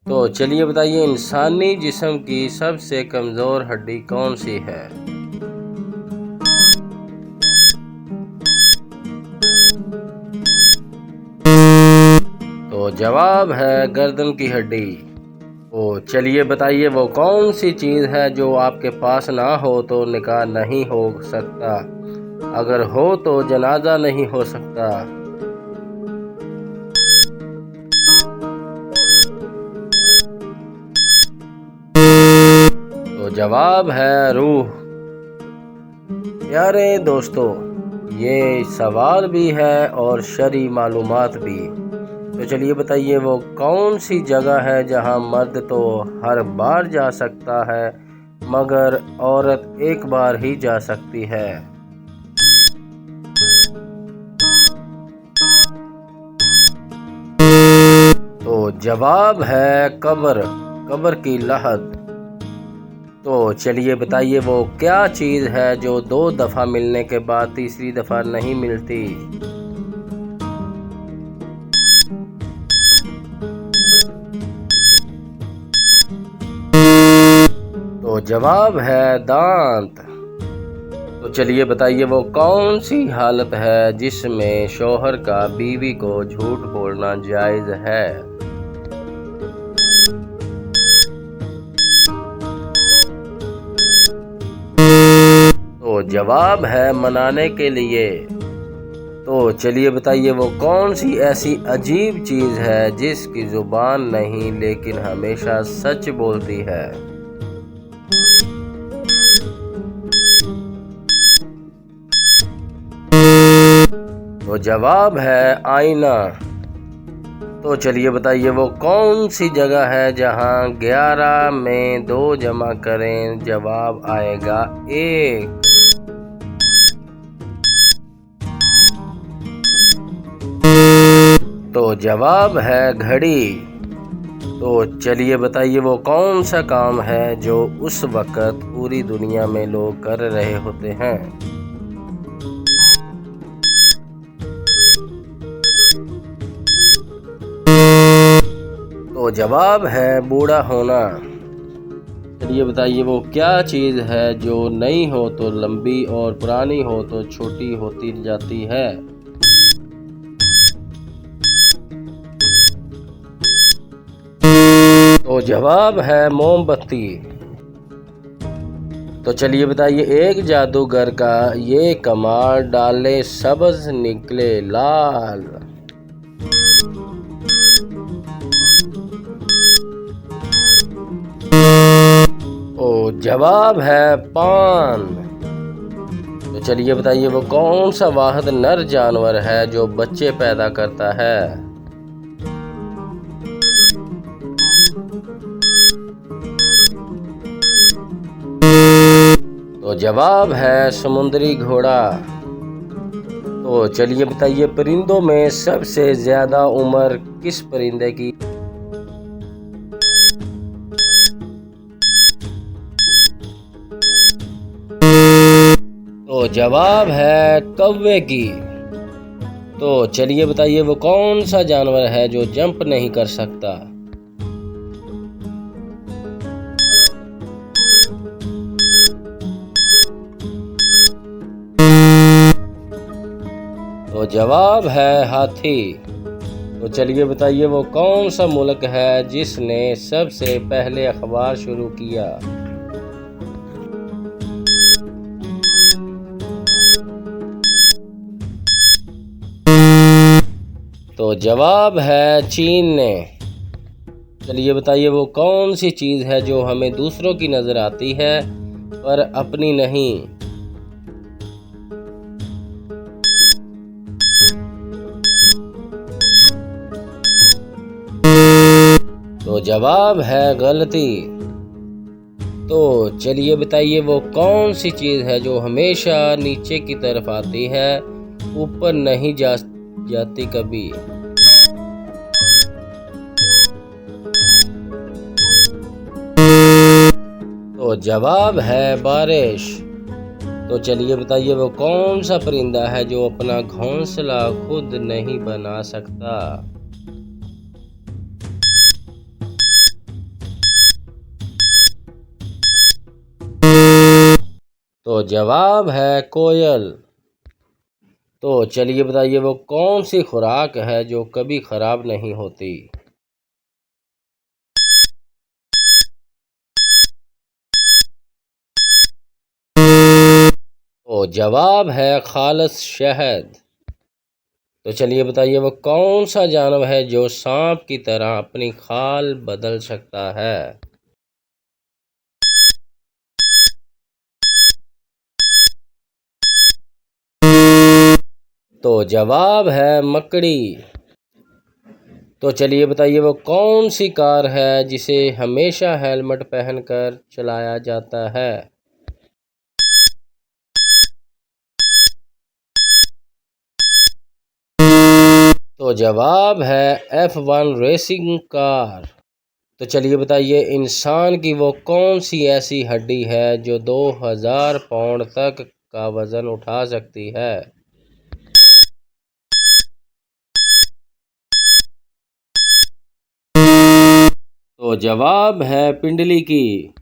तो चलिए बताइए, इंसानी जिस्म की सबसे कमज़ोर हड्डी कौन सी है? तो जवाब है गर्दन की हड्डी। तो चलिए बताइए, वो कौन सी चीज़ है जो आपके पास ना हो तो निकाह नहीं हो सकता, अगर हो तो जनाजा नहीं हो सकता? तो जवाब है रूह। प्यारे दोस्तों, ये सवाल भी है और शरई मालूमात भी। तो चलिए बताइए, वो कौन सी जगह है जहां मर्द तो हर बार जा सकता है मगर औरत एक बार ही जा सकती है? तो जवाब है कब्र, कब्र की लहद। तो चलिए बताइए, वो क्या चीज़ है जो 2 दफ़ा मिलने के बाद तीसरी दफ़ा नहीं मिलती? तो जवाब है दांत। तो चलिए बताइए, वो कौन सी हालत है जिसमें शौहर का बीवी को झूठ बोलना जायज़ है? तो जवाब है मनाने के लिए। तो चलिए बताइए, वो कौन सी ऐसी अजीब चीज़ है जिसकी ज़ुबान नहीं लेकिन हमेशा सच बोलती है? तो जवाब है आईना। तो चलिए बताइए, वो कौन सी जगह है जहां 11 में 2 जमा करें जवाब आएगा 1? तो जवाब है घड़ी। तो चलिए बताइए, वो कौन सा काम है जो उस वक़्त पूरी दुनिया में लोग कर रहे होते हैं? तो जवाब है बूढ़ा होना। चलिए बताइए, वो क्या चीज़ है जो नई हो तो लंबी और पुरानी हो तो छोटी होती जाती है? तो जवाब है मोमबत्ती। तो चलिए बताइए, एक जादूगर का ये कमाल, डाले सब्ज निकले लाल। तो जवाब है पान। तो चलिए बताइए, वो कौन सा वाहिद नर जानवर है जो बच्चे पैदा करता है? तो जवाब है समुद्री घोड़ा। तो चलिए बताइए, परिंदों में सबसे ज़्यादा उम्र किस परिंदे की? तो जवाब है कौवे की। तो चलिए बताइए, वो कौन सा जानवर है जो जंप नहीं कर सकता? तो जवाब है हाथी। तो चलिए बताइए, वो कौन सा मुल्क है जिसने सबसे पहले अखबार शुरू किया? तो जवाब है चीन ने। चलिए बताइए, वो कौन सी चीज़ है जो हमें दूसरों की नज़र आती है पर अपनी नहीं? तो जवाब है गलती। तो चलिए बताइए, वो कौन सी चीज़ है जो हमेशा नीचे की तरफ आती है, ऊपर नहीं जाती कभी? तो जवाब है बारिश। तो चलिए बताइए, वो कौन सा परिंदा है जो अपना घोंसला खुद नहीं बना सकता? तो जवाब है कोयल। तो चलिए बताइए वो कौन सी खुराक है जो कभी खराब नहीं होती। तो जवाब है खालिस शहद। तो चलिए बताइए वो कौन सा जानवर है जो सांप की तरह अपनी खाल बदल सकता है। तो जवाब है मकड़ी। तो चलिए बताइए वो कौन सी कार है जिसे हमेशा हेलमेट पहनकर चलाया जाता है। तो जवाब है F1 रेसिंग कार। तो चलिए बताइए इंसान की वो कौन सी ऐसी हड्डी है जो 2000 पाउंड तक का वजन उठा सकती है। तो जवाब है पिंडली की।